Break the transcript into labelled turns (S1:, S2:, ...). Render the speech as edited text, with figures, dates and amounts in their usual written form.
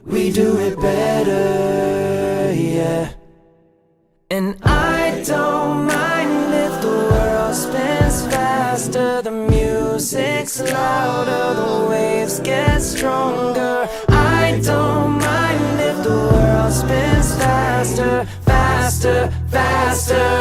S1: we do it better, yeah. And I don't mind if the world spins faster, the music's louder, the waves get stronger. I don't mind if the world spins faster, faster, faster.